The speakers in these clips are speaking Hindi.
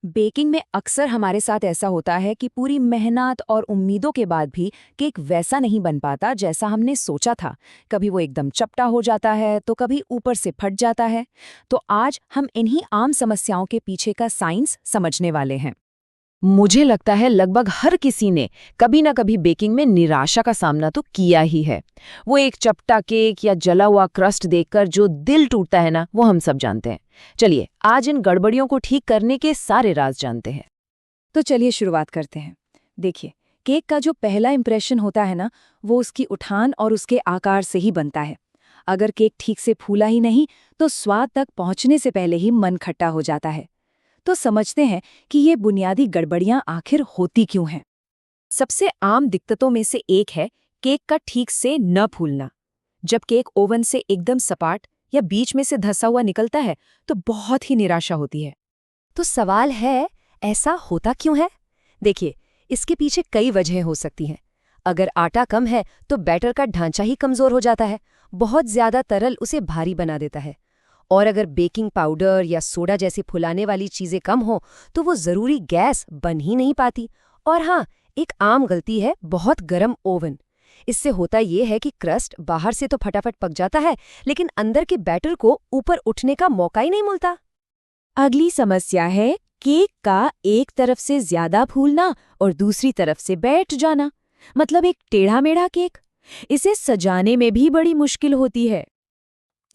बेकिंग में अक्सर हमारे साथ ऐसा होता है कि पूरी मेहनत और उम्मीदों के बाद भी केक वैसा नहीं बन पाता जैसा हमने सोचा था। कभी वो एकदम चपटा हो जाता है तो कभी ऊपर से फट जाता है। तो आज हम इन्हीं आम समस्याओं के पीछे का साइंस समझने वाले हैं। मुझे लगता है लगभग हर किसी ने कभी ना कभी बेकिंग में निराशा का सामना तो किया ही है। वो एक चपटा केक या जला हुआ क्रस्ट देखकर जो दिल टूटता है ना, वो हम सब जानते हैं। चलिए आज इन गड़बड़ियों को ठीक करने के सारे राज जानते हैं। तो चलिए शुरुआत करते हैं। देखिए, केक का जो पहला इंप्रेशन होता है ना, वो उसकी उठान और उसके आकार से ही बनता है। अगर केक ठीक से फूला ही नहीं तो स्वाद तक पहुंचने से पहले ही मन खट्टा हो जाता है। तो समझते हैं कि ये बुनियादी गड़बड़ियां आखिर होती क्यों हैं। सबसे आम दिक्कतों में से एक है केक का ठीक से न फूलना। जब केक ओवन से एकदम सपाट या बीच में से धंसा हुआ निकलता है तो बहुत ही निराशा होती है। तो सवाल है, ऐसा होता क्यों है? देखिए, इसके पीछे कई वजहें हो सकती हैं। अगर आटा कम है तो बैटर का ढांचा ही कमजोर हो जाता है। बहुत ज्यादा तरल उसे भारी बना देता है। और अगर बेकिंग पाउडर या सोडा जैसी फुलाने वाली चीजें कम हो तो वो जरूरी गैस बन ही नहीं पाती। और हाँ, एक आम गलती है बहुत गर्म ओवन। इससे होता ये है कि क्रस्ट बाहर से तो फटाफट पक जाता है, लेकिन अंदर के बैटर को ऊपर उठने का मौका ही नहीं मिलता। अगली समस्या है केक का एक तरफ से ज्यादा फूलना और दूसरी तरफ से बैठ जाना, मतलब एक टेढ़ा मेढ़ा केक। इसे सजाने में भी बड़ी मुश्किल होती है।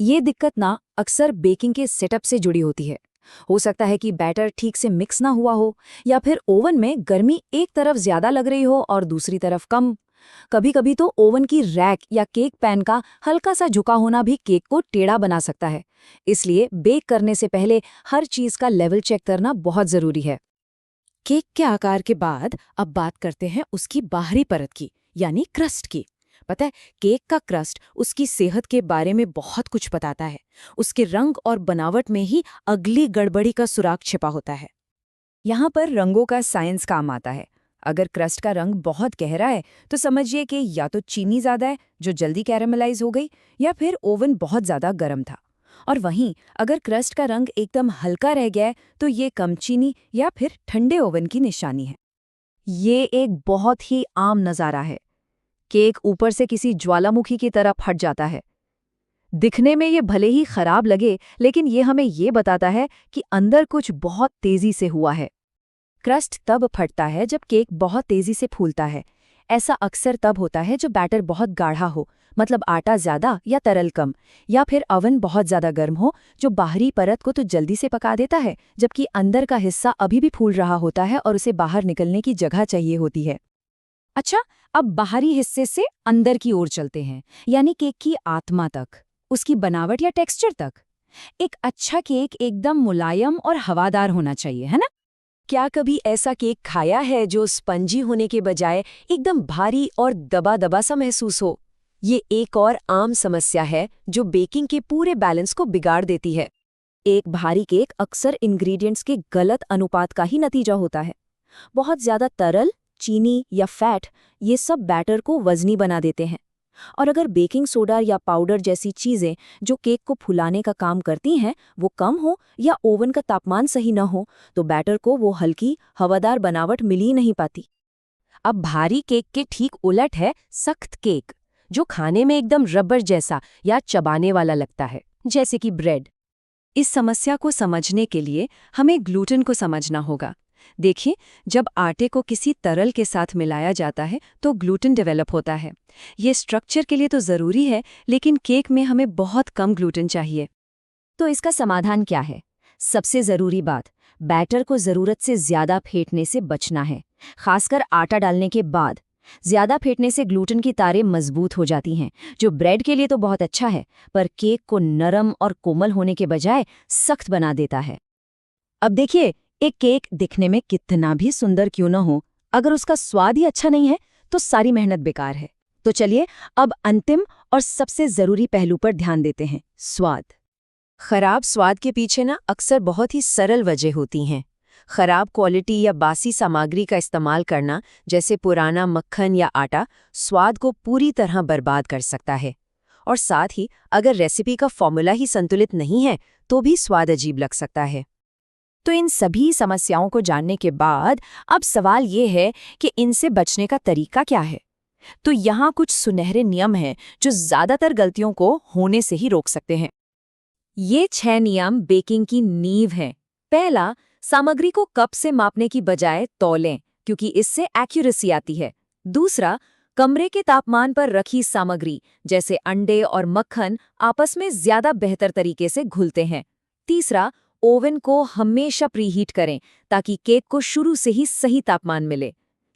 ये दिक्कत ना अक्सर बेकिंग के सेटअप से जुड़ी होती है। हो सकता है कि बैटर ठीक से मिक्स ना हुआ हो, या फिर ओवन में गर्मी एक तरफ ज्यादा लग रही हो और दूसरी तरफ कम। कभी-कभी तो ओवन की रैक या केक पैन का हल्का सा झुका होना भी केक को टेढ़ा बना सकता है। इसलिए बेक करने से पहले हर चीज का लेवल चेक करना बहुत जरूरी है। केक के आकार के बाद अब बात करते हैं उसकी बाहरी परत की, यानी क्रस्ट की। पता है, केक का क्रस्ट उसकी सेहत के बारे में बहुत कुछ बताता है। उसके रंग और बनावट में ही अगली गड़बड़ी का सुराग छिपा होता है। यहाँ पर रंगों का साइंस काम आता है। अगर क्रस्ट का रंग बहुत गहरा है तो समझिए कि या तो चीनी ज्यादा है जो जल्दी कैरेमलाइज हो गई, या फिर ओवन बहुत ज्यादा गर्म था। और वहीं अगर क्रस्ट का रंग एकदम हल्का रह गया है तो ये कम चीनी या फिर ठंडे ओवन की निशानी है। ये एक बहुत ही आम नज़ारा है। केक ऊपर से किसी ज्वालामुखी की तरह फट जाता है। दिखने में ये भले ही खराब लगे, लेकिन ये हमें ये बताता है कि अंदर कुछ बहुत तेजी से हुआ है। क्रस्ट तब फटता है जब केक बहुत तेजी से फूलता है। ऐसा अक्सर तब होता है जो बैटर बहुत गाढ़ा हो, मतलब आटा ज्यादा या तरल कम, या फिर अवन बहुत ज्यादा गर्म हो जो बाहरी परत को तो जल्दी से पका देता है, जबकि अंदर का हिस्सा अभी भी फूल रहा होता है और उसे बाहर निकलने की जगह चाहिए होती है। अच्छा, अब बाहरी हिस्से से अंदर की ओर चलते हैं, यानी केक की आत्मा तक, उसकी बनावट या टेक्सचर तक। एक अच्छा केक एकदम मुलायम और हवादार होना चाहिए, है ना? क्या कभी ऐसा केक खाया है जो स्पंजी होने के बजाय एकदम भारी और दबा दबा सा महसूस हो? ये एक और आम समस्या है जो बेकिंग के पूरे बैलेंस को बिगाड़ देती है। एक भारी केक अक्सर इंग्रेडिएंट्स के गलत अनुपात का ही नतीजा होता है। बहुत ज्यादा तरल, चीनी या फैट, ये सब बैटर को वजनी बना देते हैं। और अगर बेकिंग सोडा या पाउडर जैसी चीजें जो केक को फुलाने का काम करती हैं वो कम हो, या ओवन का तापमान सही न हो, तो बैटर को वो हल्की हवादार बनावट मिल ही नहीं पाती। अब भारी केक के ठीक उलट है सख्त केक, जो खाने में एकदम रबर जैसा या चबाने वाला लगता है, जैसे कि ब्रेड। इस समस्या को समझने के लिए हमें ग्लूटेन को समझना होगा। देखिए, जब आटे को किसी तरल के साथ मिलाया जाता है तो ग्लूटेन डेवलप होता है। ये स्ट्रक्चर के लिए तो ज़रूरी है, लेकिन केक में हमें बहुत कम ग्लूटेन चाहिए। तो इसका समाधान क्या है? सबसे ज़रूरी बात, बैटर को ज़रूरत से ज़्यादा फेंटने से बचना है, खासकर आटा डालने के बाद। ज़्यादा फेंटने से ग्लूटेन की तारें मजबूत हो जाती हैं, जो ब्रेड के लिए तो बहुत अच्छा है, पर केक को नरम और कोमल होने के बजाय सख्त बना देता है। अब देखिए, एक केक दिखने में कितना भी सुंदर क्यों न हो, अगर उसका स्वाद ही अच्छा नहीं है तो सारी मेहनत बेकार है। तो चलिए अब अंतिम और सबसे जरूरी पहलू पर ध्यान देते हैं, स्वाद। खराब स्वाद के पीछे ना अक्सर बहुत ही सरल वजह होती हैं। खराब क्वालिटी या बासी सामग्री का इस्तेमाल करना, जैसे पुराना मक्खन या आटा, स्वाद को पूरी तरह बर्बाद कर सकता है। और साथ ही अगर रेसिपी का फॉर्मूला ही संतुलित नहीं है तो भी स्वाद अजीब लग सकता है। तो इन सभी समस्याओं को जानने के बाद अब सवाल ये है कि इनसे बचने का तरीका क्या है। तो यहाँ कुछ सुनहरे नियम हैं जो ज्यादातर गलतियों को होने से ही रोक सकते हैं। ये 6 नियम बेकिंग की नींव हैं। पहला, सामग्री को कप से मापने की बजाय तौलें, क्योंकि इससे एक्यूरेसी आती है। दूसरा, कमरे के तापमान पर रखी सामग्री जैसे अंडे और मक्खन आपस में ज्यादा बेहतर तरीके से घुलते हैं। तीसरा, ओवन को हमेशा प्रीहीट करें ताकि केक को शुरू से ही सही तापमान मिले।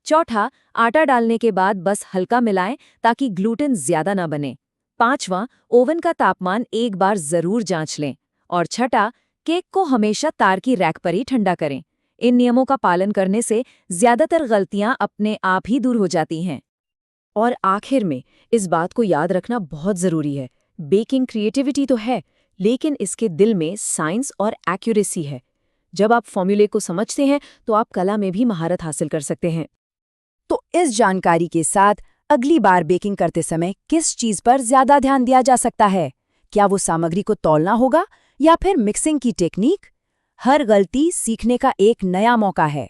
चौथा, आटा डालने के बाद बस हल्का मिलाएं ताकि ग्लूटेन ज्यादा ना बने। पांचवां, ओवन का तापमान एक बार जरूर जांच लें। और छठा, केक को हमेशा तार की रैक पर ही ठंडा करें। इन नियमों का पालन करने से ज्यादातर गलतियां अपने आप ही दूर हो जाती हैं। और आखिर में इस बात को याद रखना बहुत जरूरी है, बेकिंग क्रिएटिविटी तो है, लेकिन इसके दिल में साइंस और एक्यूरेसी है। जब आप फॉर्मूले को समझते हैं तो आप कला में भी महारत हासिल कर सकते हैं। तो इस जानकारी के साथ अगली बार बेकिंग करते समय किस चीज पर ज्यादा ध्यान दिया जा सकता है? क्या वो सामग्री को तौलना होगा या फिर मिक्सिंग की टेक्निक? हर गलती सीखने का एक नया मौका है।